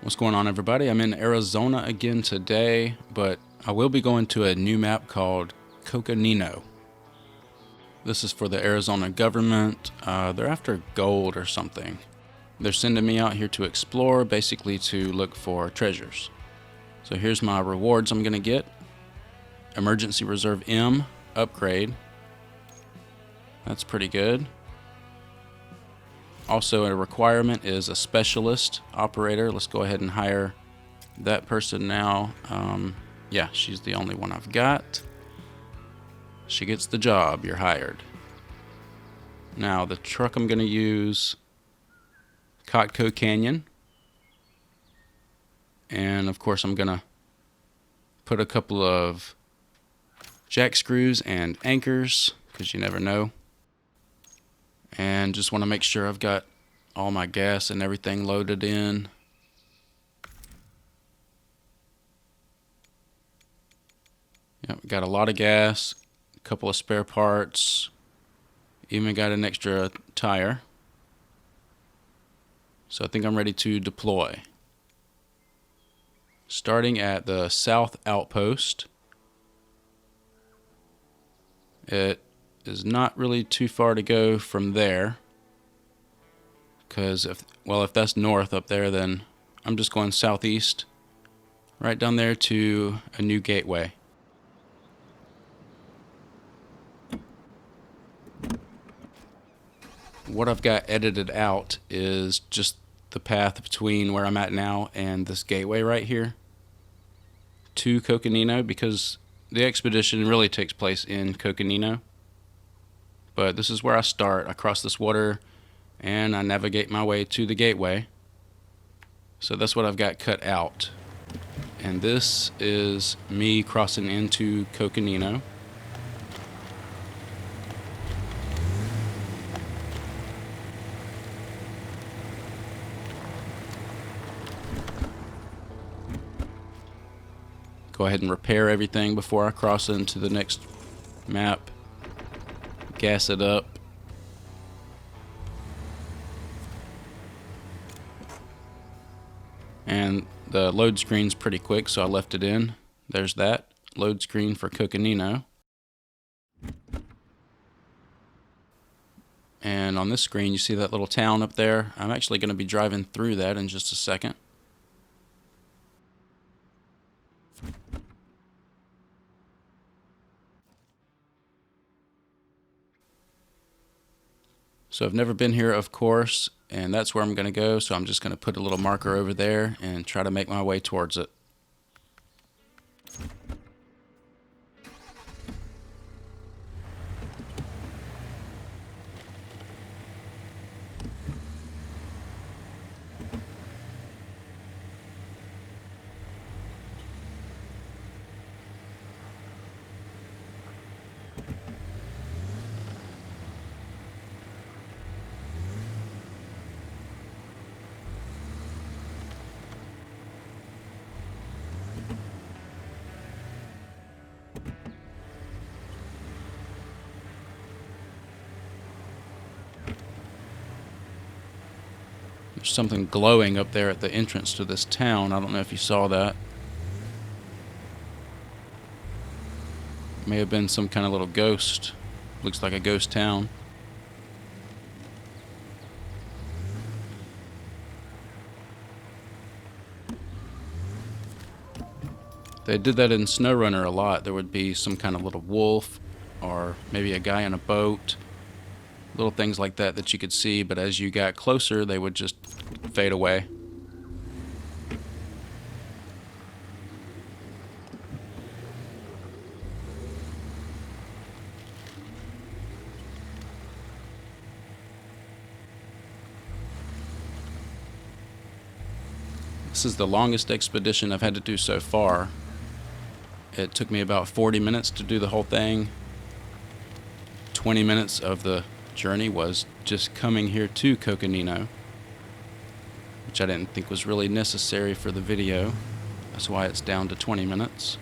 What's going on, everybody? I'm in Arizona again today, but I will be going to a new map called Coconino. This is for the Arizona government. They're after gold or something. They're sending me out here to explore, basically to look for treasures. So here's my rewards I'm gonna get. Emergency Reserve M upgrade. That's pretty good. Also, a requirement is a specialist operator. Let's go ahead and hire that person now. Yeah, she's the only one I've got. She gets the job. You're hired. Now, the truck I'm going to use, Cotco Canyon. And, of course, I'm going to put a couple of jack screws and anchors, because you never know. And just want to make sure I've got all my gas and everything loaded in. Yep, got a lot of gas, a couple of spare parts, even got an extra tire. So I think I'm ready to deploy. Starting at the south outpost. It is not really too far to go from there, because if that's north up there, then I'm just going southeast right down there to a new gateway. What I've got edited out is just the path between where I'm at now and this gateway right here to Coconino, because the expedition really takes place in Coconino. But this is where I start. I cross this water and I navigate my way to the gateway. So that's what I've got cut out. And this is me crossing into Coconino. Go ahead and repair everything before I cross into the next map. Gas it up. And the load screen's pretty quick, so I left it in. There's that load screen for Coconino. And on this screen, you see that little town up there. I'm actually going to be driving through that in just a second. So I've never been here, of course, and that's where I'm going to go. So I'm just going to put a little marker over there and try to make my way towards it. There's something glowing up there at the entrance to this town. I don't know if you saw that. May have been some kind of little ghost. Looks like a ghost town. They did that in SnowRunner a lot. There would be some kind of little wolf or maybe a guy in a boat. Little things like that that you could see, but as you got closer, they would just fade away. This is the longest expedition I've had to do so far. It took me about 40 minutes to do the whole thing. 20 minutes of the journey was just coming here to Coconino, which I didn't think was really necessary for the video. That's why it's down to 20 minutes.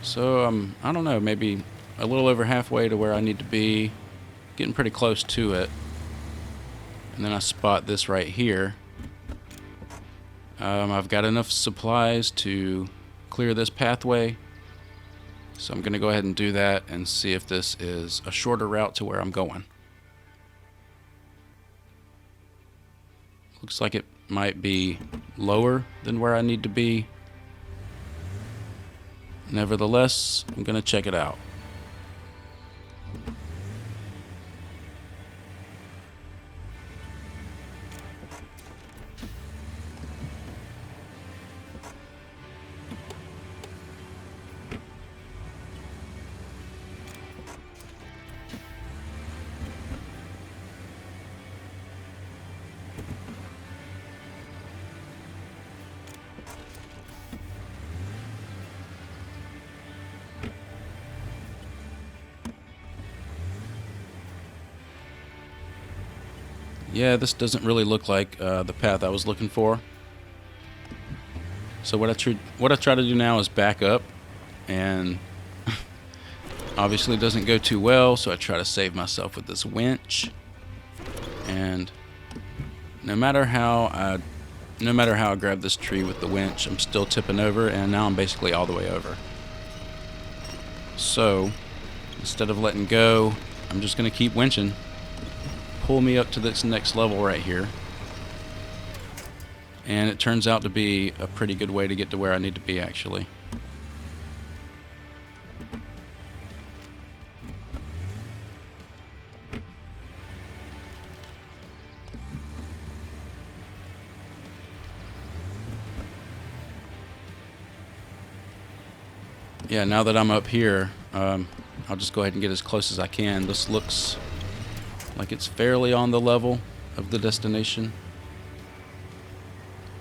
So I don't know, maybe a little over halfway to where I need to be, getting pretty close to it. And then I spot this right here. I've got enough supplies to clear this pathway, so I'm going to go ahead and do that and see if this is a shorter route to where I'm going. Looks like it might be lower than where I need to be. Nevertheless, I'm going to check it out. Yeah, this doesn't really look like the path I was looking for. So what I try to do now is back up, and obviously it doesn't go too well, so I try to save myself with this winch. And no matter how I grab this tree with the winch, I'm still tipping over, and now I'm basically all the way over. So instead of letting go, I'm just gonna keep winching. Pull me up to this next level right here, and it turns out to be a pretty good way to get to where I need to be, actually. Yeah, now that I'm up here, I'll just go ahead and get as close as I can. This looks like it's fairly on the level of the destination.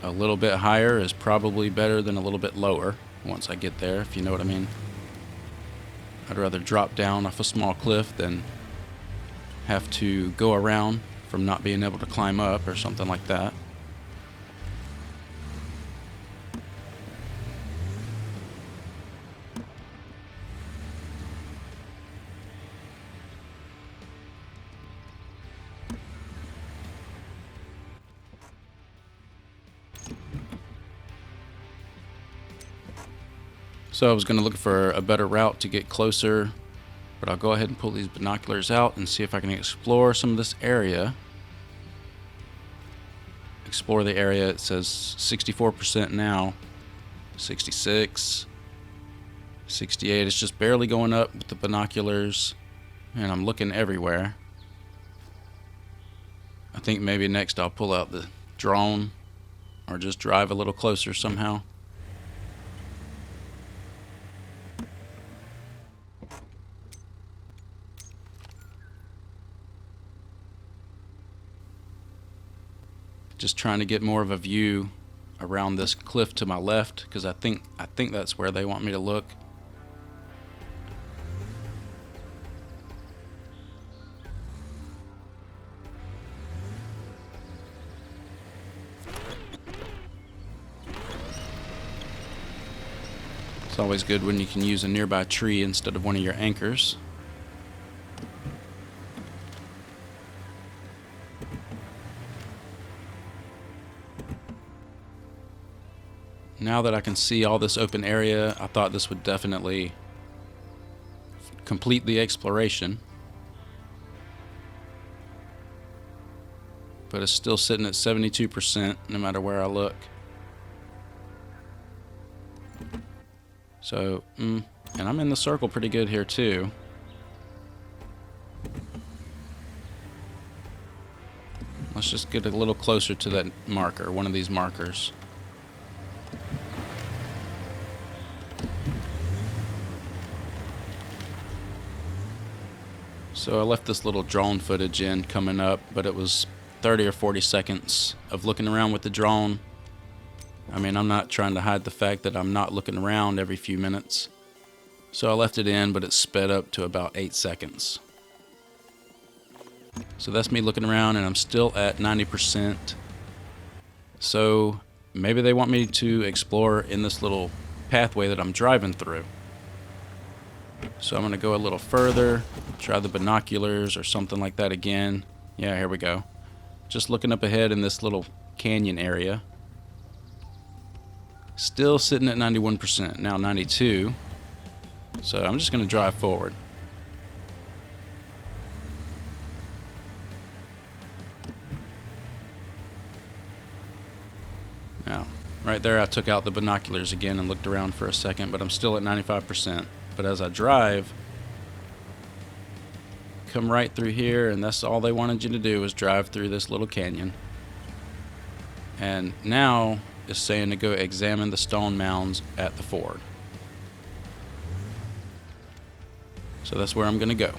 A little bit higher is probably better than a little bit lower once I get there, if you know what I mean. I'd rather drop down off a small cliff than have to go around from not being able to climb up or something like that. So I was going to look for a better route to get closer, but I'll go ahead and pull these binoculars out and see if I can explore some of this area. Explore the area. It says 64% now, 66, 68. It's just barely going up with the binoculars, and I'm looking everywhere. I think maybe next I'll pull out the drone or just drive a little closer somehow. Just trying to get more of a view around this cliff to my left, because I think that's where they want me to look. It's always good when you can use a nearby tree instead of one of your anchors. Now that I can see all this open area, I thought this would definitely complete the exploration. But it's still sitting at 72% no matter where I look. So, and I'm in the circle pretty good here too. Let's just get a little closer to that marker, one of these markers. So I left this little drone footage in coming up, but it was 30 or 40 seconds of looking around with the drone. I mean, I'm not trying to hide the fact that I'm not looking around every few minutes. So I left it in, but it sped up to about 8 seconds. So that's me looking around, and I'm still at 90%. So maybe they want me to explore in this little pathway that I'm driving through. So I'm going to go a little further, try the binoculars or something like that again. Yeah, here we go. Just looking up ahead in this little canyon area. Still sitting at 91%, now 92. So I'm just going to drive forward. Now, right there I took out the binoculars again and looked around for a second, but I'm still at 95%. But as I drive, come right through here, and that's all they wanted you to do was drive through this little canyon. And now it's saying to go examine the stone mounds at the ford. So that's where I'm going to go.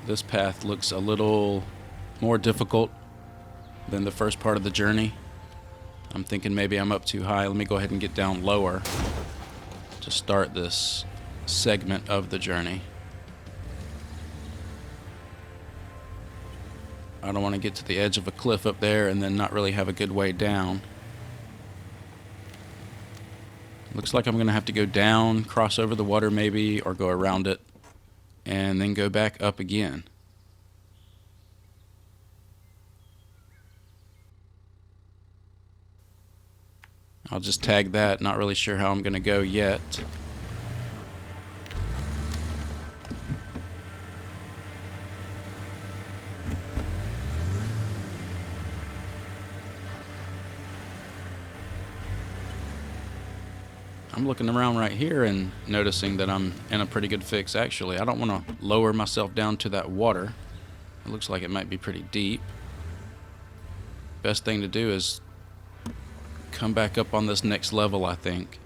This path looks a little more difficult than the first part of the journey. I'm thinking maybe I'm up too high. Let me go ahead and get down lower to start this segment of the journey. I don't want to get to the edge of a cliff up there and then not really have a good way down. Looks like I'm going to have to go down, cross over the water maybe, or go around it, and then go back up again. I'll just tag that, not really sure how I'm going to go yet. I'm looking around right here and noticing that I'm in a pretty good fix actually. I don't want to lower myself down to that water. It looks like it might be pretty deep. Best thing to do is come back up on this next level, I think.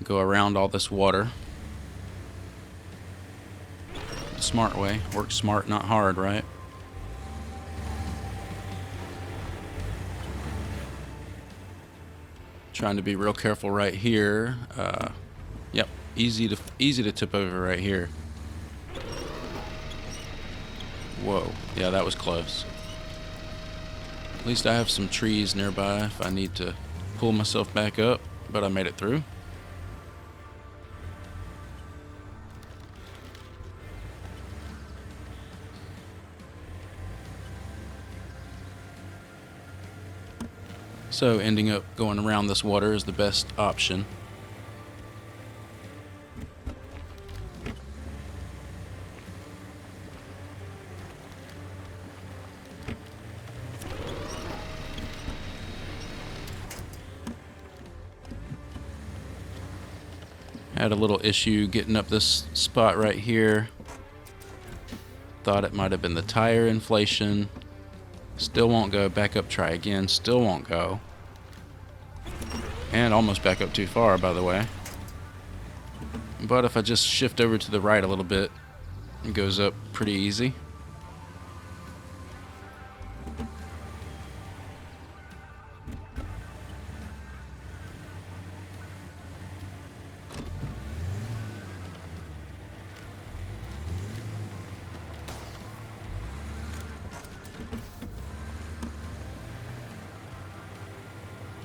Go around all this water. Smart way. Work smart, not hard, right? Trying to be real careful right here. Yep, easy to tip over right here. Whoa, yeah, that was close. At least I have some trees nearby if I need to pull myself back up, but I made it through. So ending up going around this water is the best option. Had a little issue getting up this spot right here. Thought it might have been the tire inflation. Still won't go. Back up, try again. Still won't go. And almost back up too far, by the way. But if I just shift over to the right a little bit, it goes up pretty easy.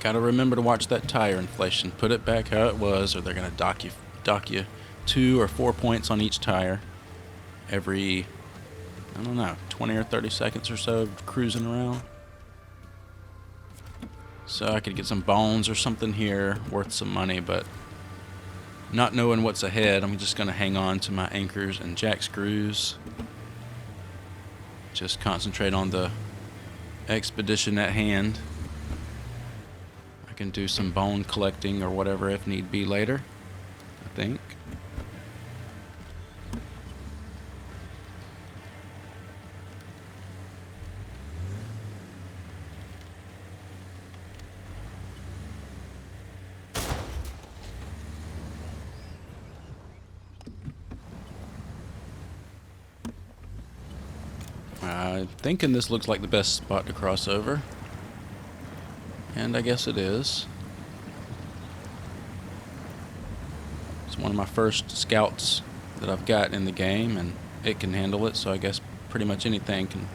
Gotta remember to watch that tire inflation. Put it back how it was, or they're gonna dock you 2 or 4 points on each tire every, I don't know, 20 or 30 seconds or so of cruising around. So I could get some bones or something here worth some money, but not knowing what's ahead, I'm just gonna hang on to my anchors and jack screws. Just concentrate on the expedition at hand. I can do some bone collecting or whatever if need be later, I think. I'm thinking this looks like the best spot to cross over. And I guess it is. one of my first scouts that I've got in the game, and it can handle it, so I guess pretty much anything can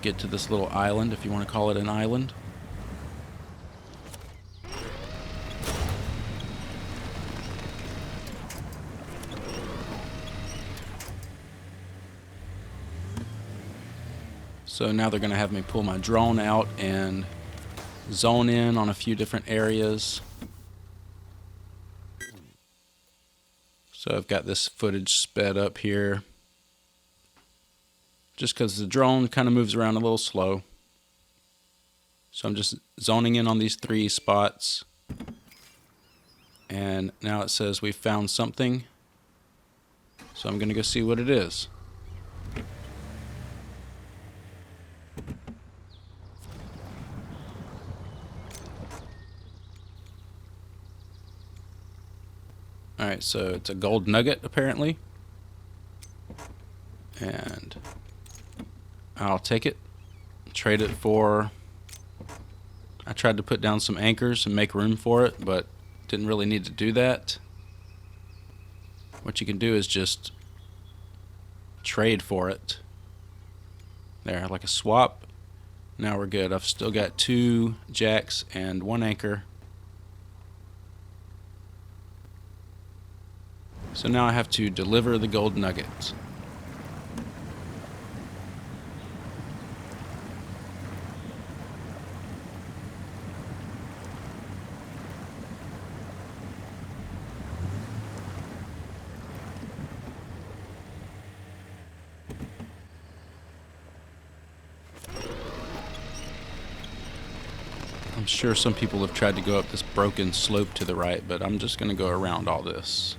get to this little island, if you want to call it an island. So now they're going to have me pull my drone out and zone in on a few different areas. So I've got this footage sped up here, just because the drone kind of moves around a little slow. So I'm just zoning in on these 3 spots. And now it says we found something. So I'm going to go see what it is. Alright, so it's a gold nugget apparently. And I'll take it, trade it for... I tried to put down some anchors and make room for it, but didn't really need to do that. What you can do is just trade for it. There, like a swap. Now we're good. I've still got 2 jacks and 1 anchor. So now I have to deliver the gold nuggets. I'm sure some people have tried to go up this broken slope to the right, but I'm just going to go around all this.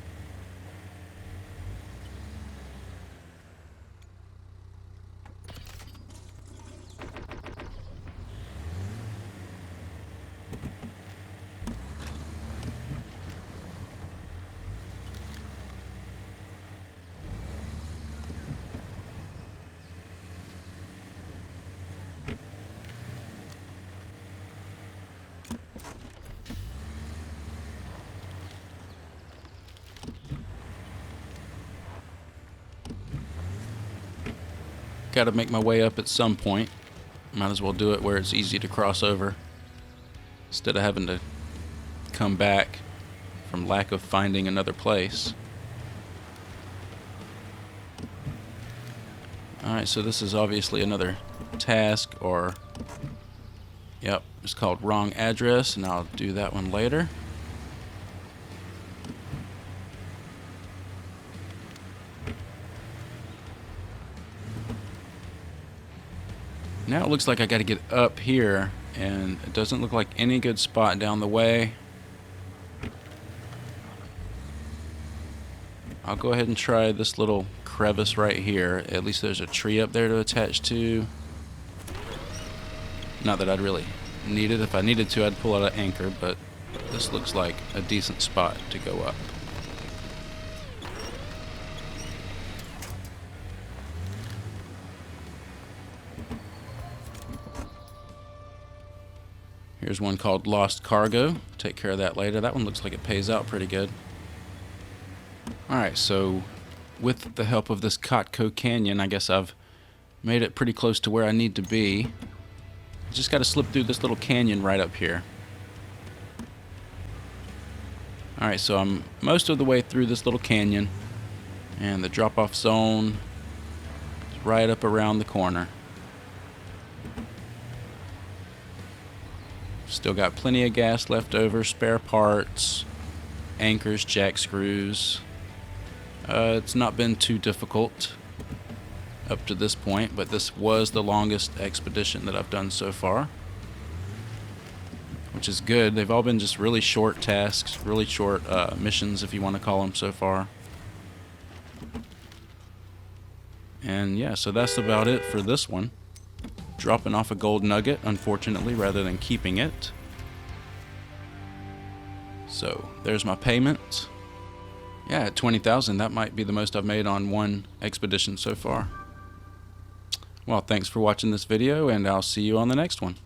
Got to make my way up at some point. Might as well do it where it's easy to cross over, instead of having to come back from lack of finding another place. Alright, so this is obviously another task, or yep, it's called wrong address, and I'll do that one later. Now it looks like I got to get up here, and it doesn't look like any good spot down the way. I'll go ahead and try this little crevice right here. At least there's a tree up there to attach to. Not that I'd really need it. If I needed to, I'd pull out an anchor, but this looks like a decent spot to go up. Here's one called Lost Cargo. Take care of that later. That one looks like it pays out pretty good. Alright, so with the help of this Cotco Canyon, I guess I've made it pretty close to where I need to be. Just got to slip through this little canyon right up here. Alright, so I'm most of the way through this little canyon, and the drop-off zone is right up around the corner. Still got plenty of gas left over, spare parts, anchors, jack screws. It's not been too difficult up to this point, but this was the longest expedition that I've done so far, which is good. They've all been just really short tasks, really short missions, if you want to call them, so far. And yeah, so that's about it for this one. Dropping off a gold nugget, unfortunately, rather than keeping it. So there's my payment. Yeah, at 20,000, that might be the most I've made on one expedition so far. Well, thanks for watching this video, and I'll see you on the next one.